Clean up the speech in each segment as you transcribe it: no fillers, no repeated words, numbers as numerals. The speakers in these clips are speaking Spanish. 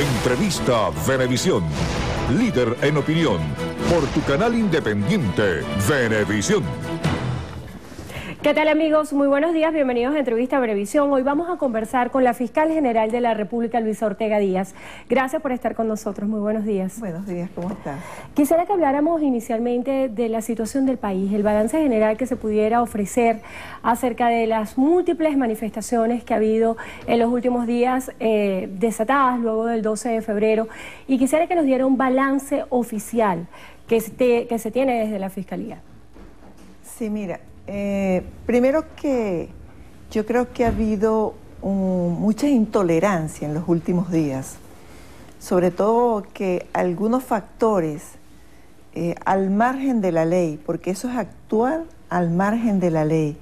Entrevista Venevisión. Líder en opinión. Por tu canal independiente, Venevisión. ¿Qué tal, amigos? Muy buenos días, bienvenidos a Entrevista Venevisión. Hoy vamos a conversar con la Fiscal General de la República, Luisa Ortega Díaz. Gracias por estar con nosotros, muy buenos días. Buenos días, ¿cómo estás? Quisiera que habláramos inicialmente de la situación del país, el balance general que se pudiera ofrecer acerca de las múltiples manifestaciones que ha habido en los últimos días desatadas luego del 12 de febrero. Y quisiera que nos diera un balance oficial que se tiene desde la Fiscalía. Sí, mira. Primero que yo creo que ha habido mucha intolerancia en los últimos días, sobre todo que algunos factores al margen de la ley, porque eso es actuar al margen de la ley,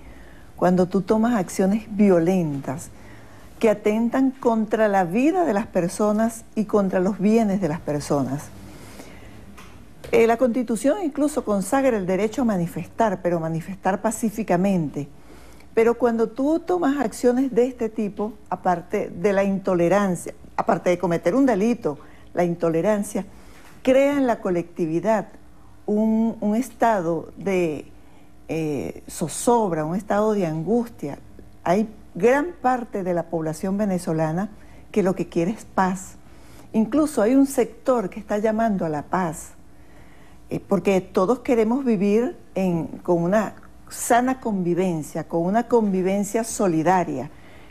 cuando tú tomas acciones violentas que atentan contra la vida de las personas y contra los bienes de las personas. La Constitución incluso consagra el derecho a manifestar, pero manifestar pacíficamente. Pero cuando tú tomas acciones de este tipo, aparte de la intolerancia, aparte de cometer un delito, la intolerancia crea en la colectividad un estado de zozobra, un estado de angustia. Hay gran parte de la población venezolana que lo que quiere es paz. Incluso hay un sector que está llamando a la paz, porque todos queremos vivir con una sana convivencia, con una convivencia solidaria,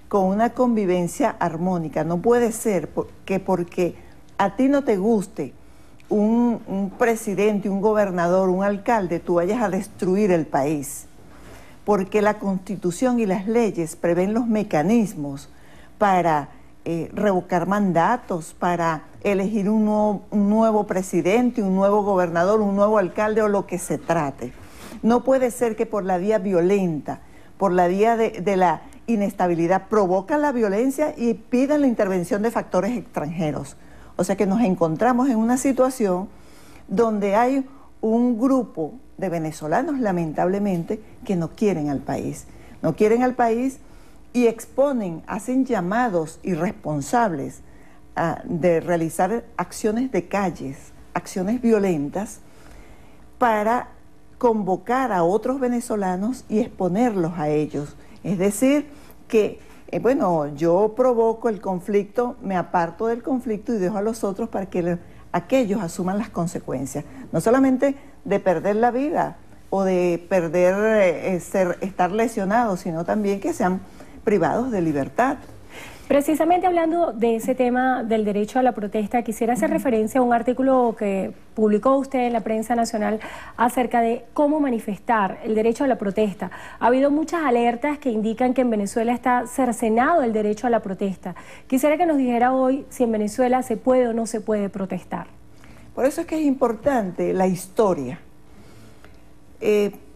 con una convivencia armónica. No puede ser que porque a ti no te guste un presidente, un gobernador, un alcalde, tú vayas a destruir el país. Porque la Constitución y las leyes prevén los mecanismos para revocar mandatos, para elegir un nuevo presidente, un nuevo gobernador, un nuevo alcalde o lo que se trate. No puede ser que por la vía violenta, por la vía de la inestabilidad, provocan la violencia y pidan la intervención de factores extranjeros. O sea que nos encontramos en una situación donde hay un grupo de venezolanos, lamentablemente, que no quieren al país. No quieren al país y exponen, hacen llamados irresponsables de realizar acciones de calles, acciones violentas, para convocar a otros venezolanos y exponerlos a ellos. Es decir, que, bueno, yo provoco el conflicto, me aparto del conflicto y dejo a los otros para que aquellos asuman las consecuencias. No solamente de perder la vida o de perder, estar lesionados, sino también que sean privados de libertad. Precisamente hablando de ese tema del derecho a la protesta, quisiera hacer referencia a un artículo que publicó usted en la prensa nacional acerca de cómo manifestar el derecho a la protesta. Ha habido muchas alertas que indican que en Venezuela está cercenado el derecho a la protesta. Quisiera que nos dijera hoy si en Venezuela se puede o no se puede protestar. Por eso es que es importante la historia.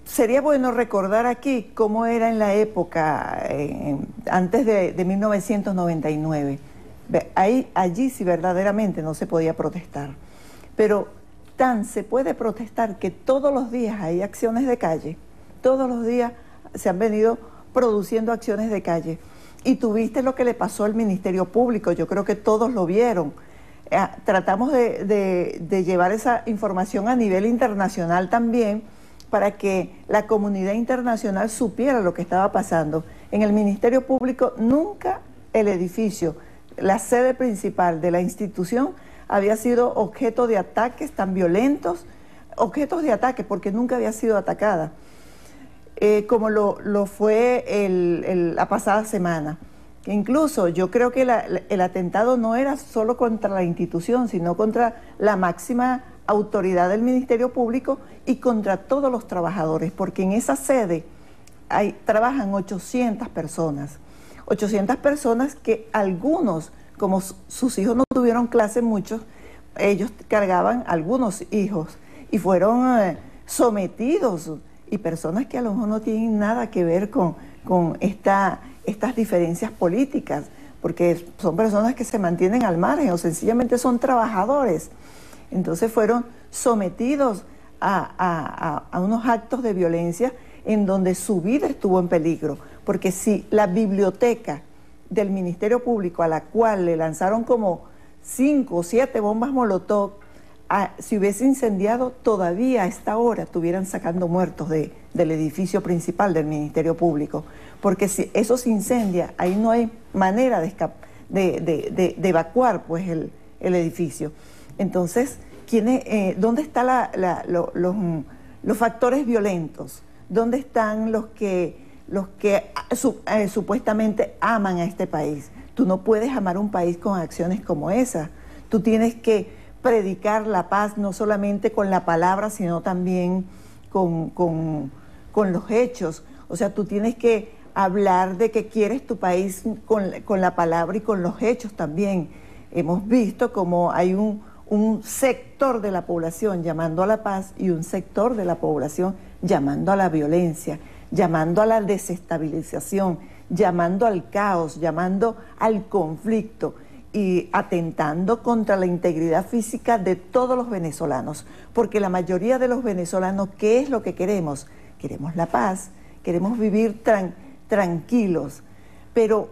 Sería bueno recordar aquí cómo era en la época, antes de 1999. Allí sí verdaderamente no se podía protestar. Pero se puede protestar que todos los días hay acciones de calle. Todos los días se han venido produciendo acciones de calle. Y tuviste lo que le pasó al Ministerio Público, yo creo que todos lo vieron. Tratamos de llevar esa información a nivel internacional también, para que la comunidad internacional supiera lo que estaba pasando. En el Ministerio Público nunca el edificio, la sede principal de la institución, había sido objeto de ataques tan violentos, objetos de ataque porque nunca había sido atacada, como lo fue la pasada semana. Incluso yo creo que el atentado no era solo contra la institución, sino contra la máxima autoridad del Ministerio Público y contra todos los trabajadores, porque en esa sede trabajan 800 personas. 800 personas que algunos, como sus hijos no tuvieron clase muchos, ellos cargaban algunos hijos y fueron sometidos, y personas que a lo mejor no tienen nada que ver con estas diferencias políticas, porque son personas que se mantienen al margen o sencillamente son trabajadores. Entonces fueron sometidos a unos actos de violencia en donde su vida estuvo en peligro, porque si la biblioteca del Ministerio Público, a la cual le lanzaron como 5 o 7 bombas Molotov, si hubiese incendiado, todavía a esta hora estuvieran sacando muertos del edificio principal del Ministerio Público. Porque si eso se incendia, ahí no hay manera de evacuar pues, el edificio. Entonces, ¿dónde están los factores violentos? ¿Dónde están los que supuestamente aman a este país? Tú no puedes amar un país con acciones como esas. Tú tienes que predicar la paz no solamente con la palabra, sino también con los hechos. O sea, tú tienes que hablar de que quieres tu país con la palabra y con los hechos también. Hemos visto como hay un sector de la población llamando a la paz y un sector de la población llamando a la violencia, llamando a la desestabilización, llamando al caos, llamando al conflicto y atentando contra la integridad física de todos los venezolanos. Porque la mayoría de los venezolanos, ¿qué es lo que queremos? Queremos la paz, queremos vivir tranquilos. Pero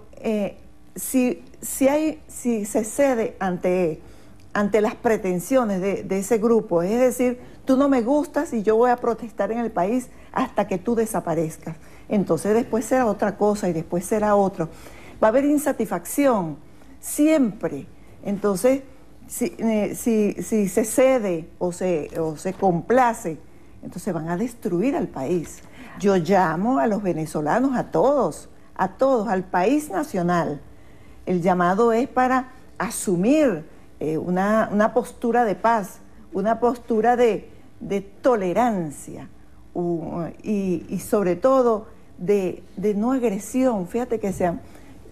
si se cede ante las pretensiones de ese grupo, es decir, tú no me gustas y yo voy a protestar en el país hasta que tú desaparezcas. Entonces después será otra cosa y después será otro. Va a haber insatisfacción, siempre. Entonces, si se cede o se complace, entonces van a destruir al país. Yo llamo a los venezolanos, a todos, al país nacional. El llamado es para asumir una postura de paz, una postura de tolerancia y sobre todo de no agresión. Fíjate que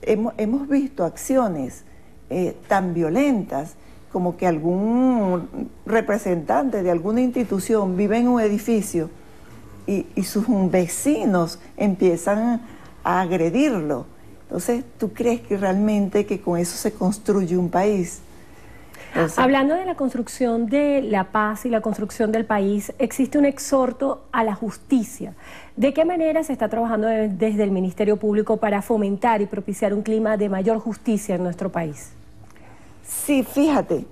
hemos visto acciones tan violentas como que algún representante de alguna institución vive en un edificio y sus vecinos empiezan a agredirlo. Entonces, ¿tú crees que realmente que con eso se construye un país? Hablando de la construcción de la paz y la construcción del país, existe un exhorto a la justicia. ¿De qué manera se está trabajando desde el Ministerio Público para fomentar y propiciar un clima de mayor justicia en nuestro país? Sí, fíjate,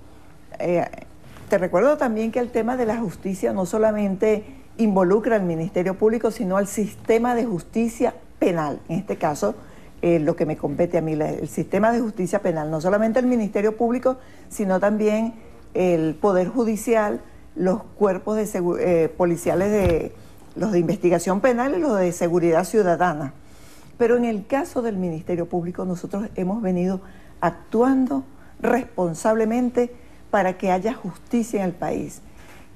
te recuerdo también que el tema de la justicia no solamente involucra al Ministerio Público, sino al sistema de justicia penal, en este caso, lo que me compete a mí, el sistema de justicia penal, no solamente el Ministerio Público, sino también el Poder Judicial, los cuerpos policiales, los de investigación penal y los de seguridad ciudadana. Pero en el caso del Ministerio Público, nosotros hemos venido actuando responsablemente para que haya justicia en el país.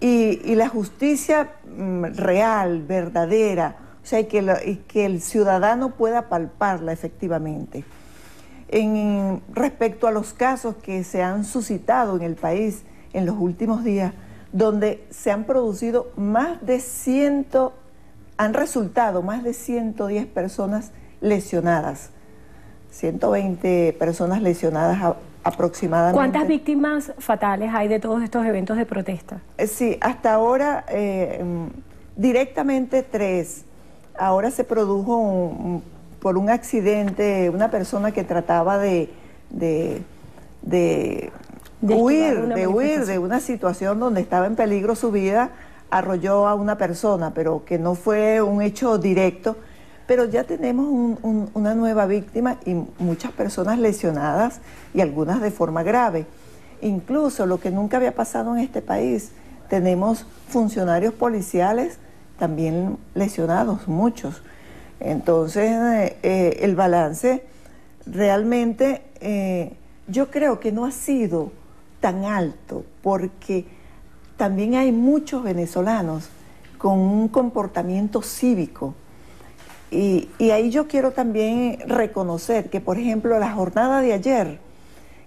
Y la justicia real, verdadera, o sea, y que el ciudadano pueda palparla efectivamente. Respecto a los casos que se han suscitado en el país en los últimos días, donde se han producido han resultado más de 110 personas lesionadas, 120 personas lesionadas aproximadamente. ¿Cuántas víctimas fatales hay de todos estos eventos de protesta? Sí, hasta ahora directamente 3. Ahora se produjo por un accidente una persona que trataba de huir de una situación donde estaba en peligro su vida, arrolló a una persona, pero que no fue un hecho directo. Pero ya tenemos una nueva víctima y muchas personas lesionadas y algunas de forma grave. Incluso lo que nunca había pasado en este país, tenemos funcionarios policiales también lesionados, muchos. Entonces, el balance realmente yo creo que no ha sido tan alto, porque también hay muchos venezolanos con un comportamiento cívico. Y ahí yo quiero también reconocer que, por ejemplo, la jornada de ayer,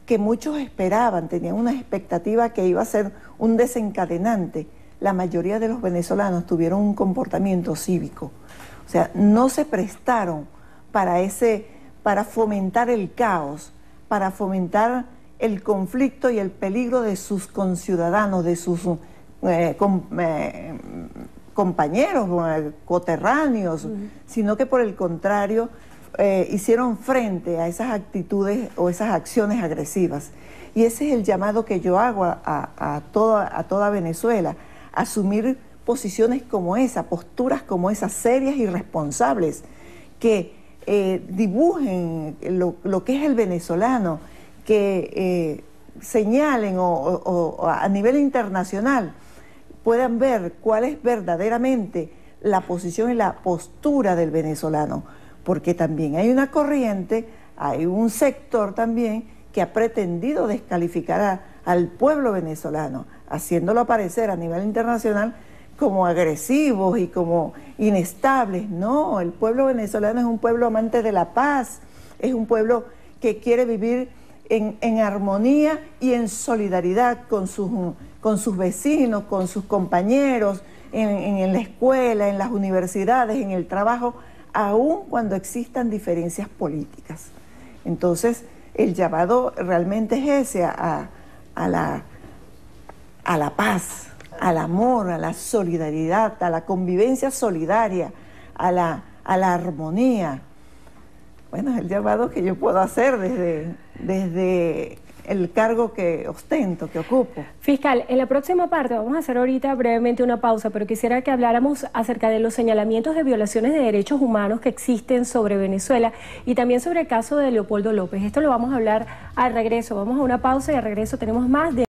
que muchos esperaban, tenían una expectativa que iba a ser un desencadenante, la mayoría de los venezolanos tuvieron un comportamiento cívico. O sea, no se prestaron para fomentar el caos, para fomentar el conflicto y el peligro de sus conciudadanos, de sus compañeros, coterráneos, sino que por el contrario hicieron frente a esas actitudes o esas acciones agresivas. Y ese es el llamado que yo hago a toda Venezuela, asumir posiciones como esa, posturas como esas, serias y responsables, que dibujen lo que es el venezolano, que señalen o a nivel internacional puedan ver cuál es verdaderamente la posición y la postura del venezolano, porque también hay una corriente, hay un sector también que ha pretendido descalificar al pueblo venezolano, haciéndolo aparecer a nivel internacional como agresivos y como inestables. No, el pueblo venezolano es un pueblo amante de la paz, es un pueblo que quiere vivir en armonía y en solidaridad con sus vecinos, con sus compañeros, en la escuela, en las universidades, en el trabajo, aun cuando existan diferencias políticas. Entonces, el llamado realmente es ese, a la paz, al amor, a la solidaridad, a la convivencia solidaria, a la armonía. Bueno, es el llamado que yo puedo hacer desde el cargo que ostento, que ocupo. Fiscal, en la próxima parte vamos a hacer ahorita brevemente una pausa, pero quisiera que habláramos acerca de los señalamientos de violaciones de derechos humanos que existen sobre Venezuela y también sobre el caso de Leopoldo López. Esto lo vamos a hablar al regreso. Vamos a una pausa y al regreso tenemos más de